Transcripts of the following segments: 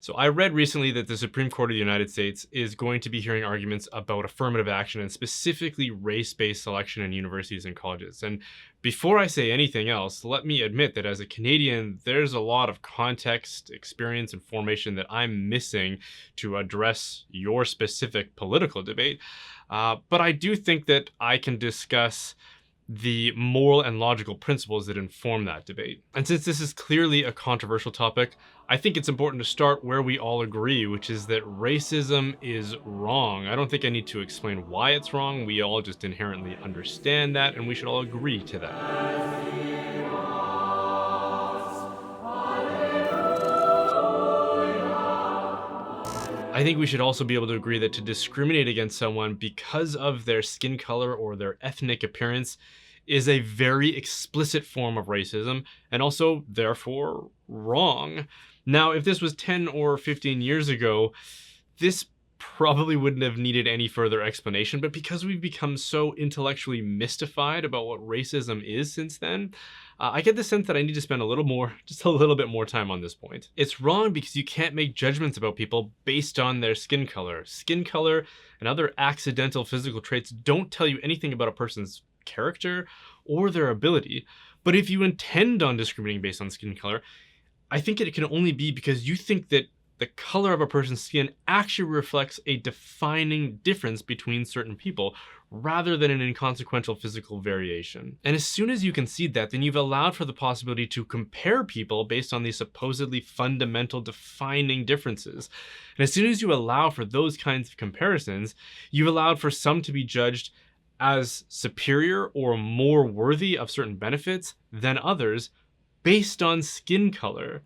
So I read recently that the Supreme Court of the United States is going to be hearing arguments about affirmative action and specifically race-based selection in universities and colleges. And before I say anything else, let me admit that as a Canadian, there's a lot of context, experience, and formation that I'm missing to address your specific political debate. But I do think that I can discuss the moral and logical principles that inform that debate. And since this is clearly a controversial topic, I think it's important to start where we all agree, which is that racism is wrong. I don't think I need to explain why it's wrong. We all just inherently understand that, and we should all agree to that. I think we should also be able to agree that to discriminate against someone because of their skin color or their ethnic appearance is a very explicit form of racism and also therefore wrong. Now, if this was 10 or 15 years ago, this probably wouldn't have needed any further explanation, but because we've become so intellectually mystified about what racism is since then, I get the sense that I need to spend just a little bit more time on this point. It's wrong because you can't make judgments about people based on their skin color. Skin color and other accidental physical traits don't tell you anything about a person's character or their ability. But if you intend on discriminating based on skin color, I think it can only be because you think that the color of a person's skin actually reflects a defining difference between certain people rather than an inconsequential physical variation. And as soon as you concede that, then you've allowed for the possibility to compare people based on these supposedly fundamental defining differences. And as soon as you allow for those kinds of comparisons, you've allowed for some to be judged as superior or more worthy of certain benefits than others based on skin color,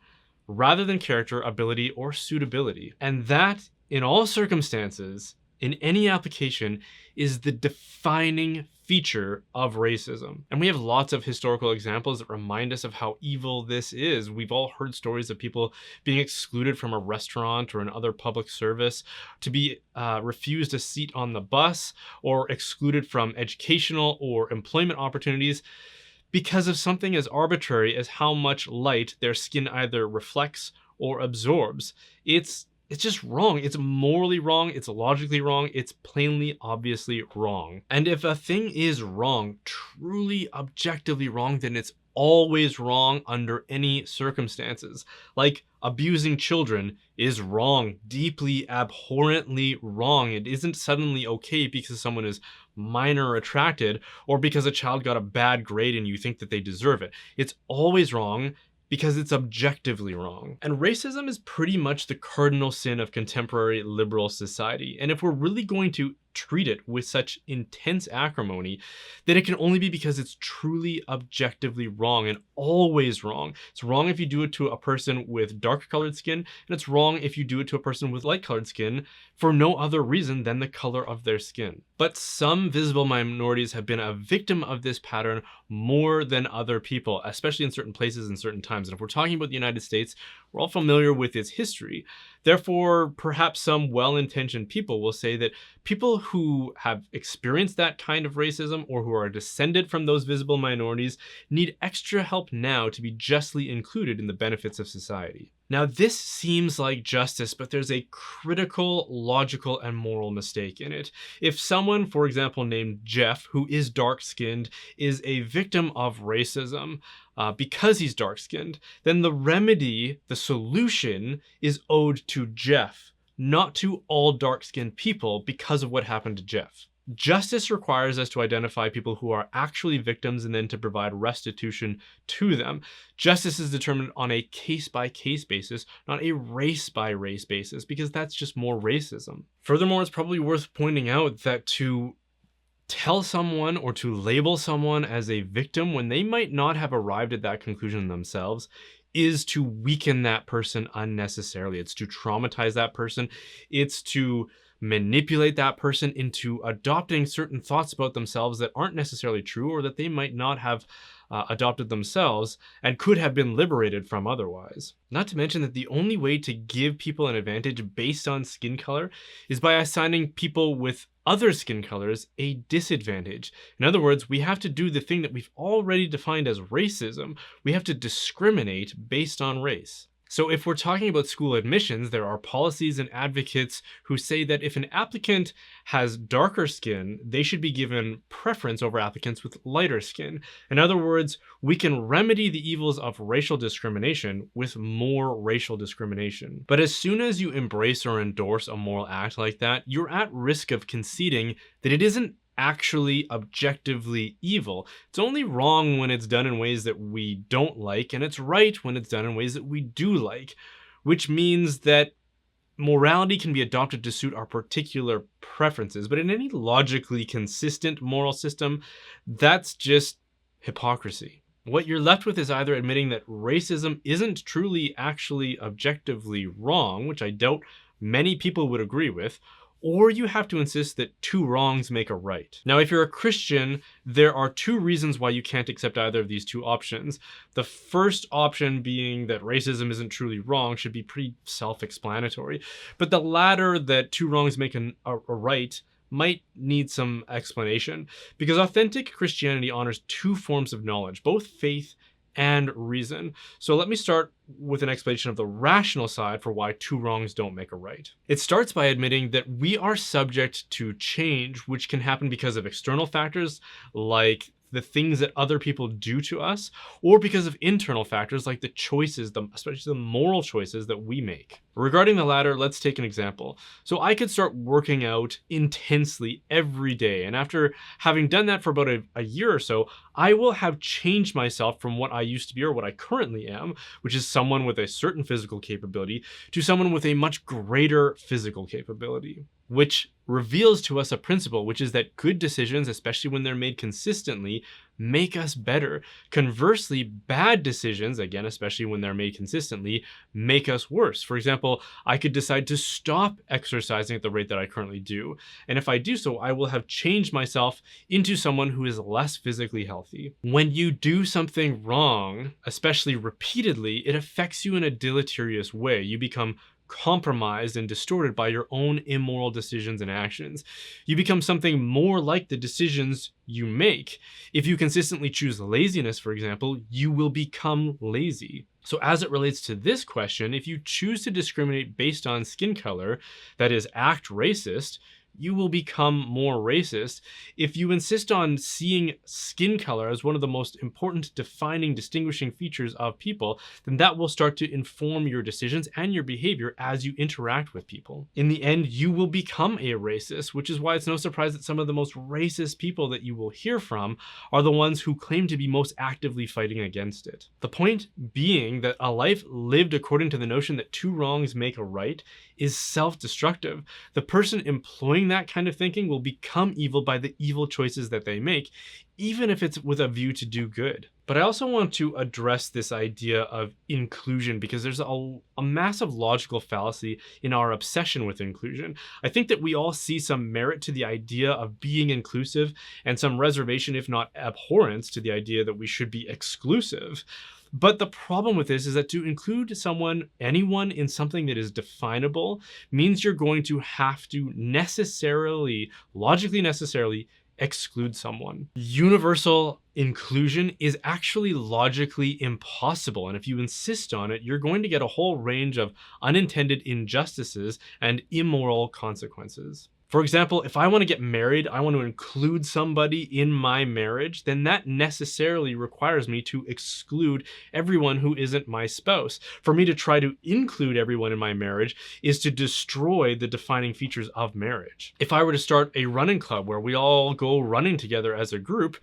rather than character, ability, or suitability. And that, in all circumstances, in any application, is the defining feature of racism. And we have lots of historical examples that remind us of how evil this is. We've all heard stories of people being excluded from a restaurant or another public service, to be refused a seat on the bus, or excluded from educational or employment opportunities because of something as arbitrary as how much light their skin either reflects or absorbs. It's just wrong. It's morally wrong. It's logically wrong. It's plainly, obviously wrong. And if a thing is wrong, truly objectively wrong, then it's always wrong under any circumstances. Like abusing children is wrong, deeply, abhorrently wrong. It isn't suddenly okay because someone is minor attracted or because a child got a bad grade and you think that they deserve it. It's always wrong because it's objectively wrong. And racism is pretty much the cardinal sin of contemporary liberal society. And if we're really going to treat it with such intense acrimony, then it can only be because it's truly objectively wrong and always wrong. It's wrong if you do it to a person with dark colored skin, and it's wrong if you do it to a person with light colored skin for no other reason than the color of their skin. But some visible minorities have been a victim of this pattern more than other people, especially in certain places and certain times. And if we're talking about the United States, we're all familiar with its history. Therefore, perhaps some well-intentioned people will say that people who have experienced that kind of racism or who are descended from those visible minorities need extra help now to be justly included in the benefits of society. Now, this seems like justice, but there's a critical, logical, and moral mistake in it. If someone, for example, named Jeff, who is dark-skinned, is a victim of racism because he's dark-skinned, then the remedy, the solution, is owed to Jeff, not to all dark-skinned people because of what happened to Jeff. Justice requires us to identify people who are actually victims and then to provide restitution to them. Justice is determined on a case-by-case basis, not a race-by-race basis, because that's just more racism. Furthermore, it's probably worth pointing out that to tell someone or to label someone as a victim when they might not have arrived at that conclusion themselves is to weaken that person unnecessarily. It's to traumatize that person. It's to manipulate that person into adopting certain thoughts about themselves that aren't necessarily true or that they might not have adopted themselves and could have been liberated from otherwise. Not to mention that the only way to give people an advantage based on skin color is by assigning people with other skin colors a disadvantage. In other words, we have to do the thing that we've already defined as racism. We have to discriminate based on race. So if we're talking about school admissions, there are policies and advocates who say that if an applicant has darker skin, they should be given preference over applicants with lighter skin. In other words, we can remedy the evils of racial discrimination with more racial discrimination. But as soon as you embrace or endorse a moral act like that, you're at risk of conceding that it isn't actually objectively evil. It's only wrong when it's done in ways that we don't like, and it's right when it's done in ways that we do like, which means that morality can be adopted to suit our particular preferences. But in any logically consistent moral system, that's just hypocrisy. What you're left with is either admitting that racism isn't truly actually objectively wrong, which I doubt many people would agree with, or you have to insist that two wrongs make a right. Now, if you're a Christian, there are two reasons why you can't accept either of these two options. The first option being that racism isn't truly wrong should be pretty self-explanatory, but the latter, that two wrongs make a right, might need some explanation, because authentic Christianity honors two forms of knowledge, both faith and reason. So let me start with an explanation of the rational side for why two wrongs don't make a right. It starts by admitting that we are subject to change, which can happen because of external factors like the things that other people do to us, or because of internal factors like the choices, especially the moral choices that we make. Regarding the latter, let's take an example. So I could start working out intensely every day, and after having done that for about a year or so, I will have changed myself from what I used to be or what I currently am, which is someone with a certain physical capability, to someone with a much greater physical capability, which reveals to us a principle, which is that good decisions, especially when they're made consistently, make us better. Conversely, bad decisions, again, especially when they're made consistently, make us worse. For example, I could decide to stop exercising at the rate that I currently do. And if I do so, I will have changed myself into someone who is less physically healthy. When you do something wrong, especially repeatedly, it affects you in a deleterious way. You become compromised and distorted by your own immoral decisions and actions. You become something more like the decisions you make. If you consistently choose laziness, for example, you will become lazy. So as it relates to this question, if you choose to discriminate based on skin color, that is, act racist, you will become more racist. If you insist on seeing skin color as one of the most important defining, distinguishing features of people, then that will start to inform your decisions and your behavior as you interact with people. In the end, you will become a racist, which is why it's no surprise that some of the most racist people that you will hear from are the ones who claim to be most actively fighting against it. The point being that a life lived according to the notion that two wrongs make a right is self-destructive. The person employing that kind of thinking will become evil by the evil choices that they make, even if it's with a view to do good. But I also want to address this idea of inclusion, because there's a massive logical fallacy in our obsession with inclusion. I think that we all see some merit to the idea of being inclusive and some reservation, if not abhorrence, to the idea that we should be exclusive. But the problem with this is that to include anyone in something that is definable means you're going to have to logically necessarily exclude someone. Universal inclusion is actually logically impossible, and if you insist on it, you're going to get a whole range of unintended injustices and immoral consequences. For example, if I want to get married, I want to include somebody in my marriage, then that necessarily requires me to exclude everyone who isn't my spouse. For me to try to include everyone in my marriage is to destroy the defining features of marriage. If I were to start a running club where we all go running together as a group,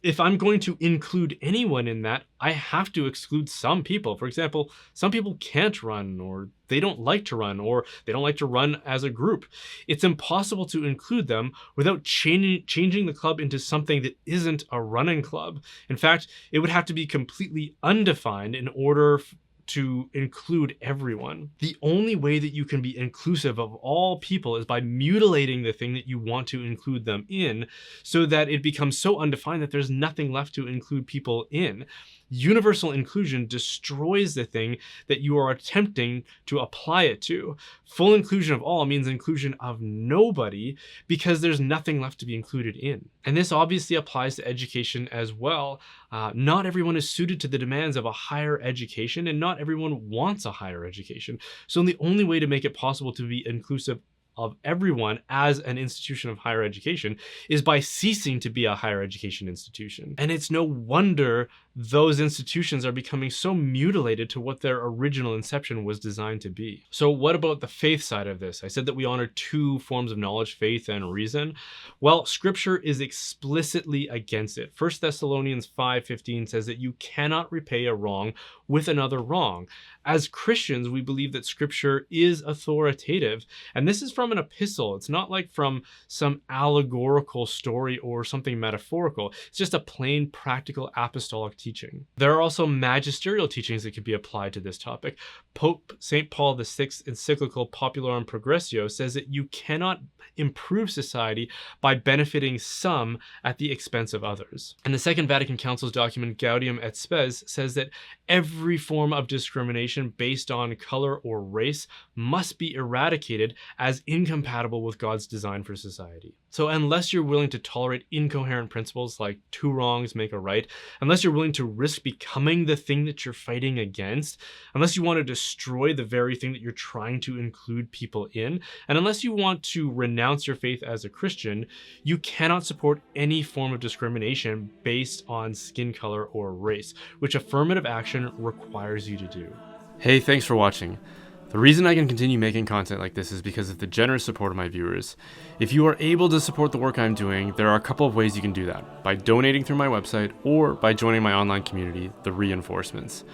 if I'm going to include anyone in that, I have to exclude some people. For example, some people can't run, or they don't like to run, or they don't like to run as a group. It's impossible to include them without changing the club into something that isn't a running club. In fact, it would have to be completely undefined in order to include everyone. The only way that you can be inclusive of all people is by mutilating the thing that you want to include them in, so that it becomes so undefined that there's nothing left to include people in. Universal inclusion destroys the thing that you are attempting to apply it to. Full inclusion of all means inclusion of nobody, because there's nothing left to be included in. And this obviously applies to education as well. Not everyone is suited to the demands of a higher education, and not everyone wants a higher education. So the only way to make it possible to be inclusive of everyone as an institution of higher education is by ceasing to be a higher education institution. And it's no wonder those institutions are becoming so mutilated to what their original inception was designed to be. So what about the faith side of this? I said that we honor two forms of knowledge, faith and reason. Well, scripture is explicitly against it. 1 Thessalonians 5:15 says that you cannot repay a wrong with another wrong. As Christians, we believe that scripture is authoritative, and this is from an epistle. It's not like from some allegorical story or something metaphorical. It's just a plain, practical, apostolic teaching. There are also magisterial teachings that could be applied to this topic. Pope St. Paul VI's encyclical Popularum Progressio says that you cannot improve society by benefiting some at the expense of others. And the Second Vatican Council's document Gaudium et Spes says that every form of discrimination based on color or race must be eradicated as incompatible with God's design for society. So unless you're willing to tolerate incoherent principles like two wrongs make a right, unless you're willing to risk becoming the thing that you're fighting against, unless you want to destroy the very thing that you're trying to include people in, and unless you want to renounce your faith as a Christian, you cannot support any form of discrimination based on skin color or race, which affirmative action requires you to do. Hey, thanks for watching. The reason I can continue making content like this is because of the generous support of my viewers. If you are able to support the work I'm doing, there are a couple of ways you can do that: by donating through my website or by joining my online community, The Reinforcements.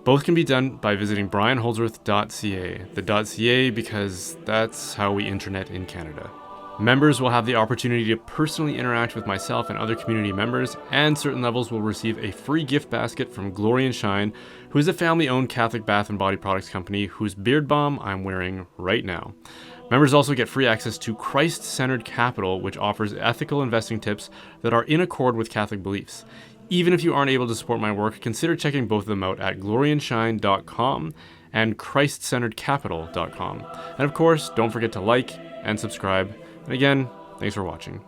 Both can be done by visiting brianholdsworth.ca, the .ca because that's how we internet in Canada. Members will have the opportunity to personally interact with myself and other community members, and certain levels will receive a free gift basket from Glory and Shine, who is a family-owned Catholic bath and body products company whose beard balm I'm wearing right now. Members also get free access to Christ-Centered Capital, which offers ethical investing tips that are in accord with Catholic beliefs. Even if you aren't able to support my work, consider checking both of them out at gloryandshine.com and christcenteredcapital.com. And of course, don't forget to like and subscribe. And again, thanks for watching.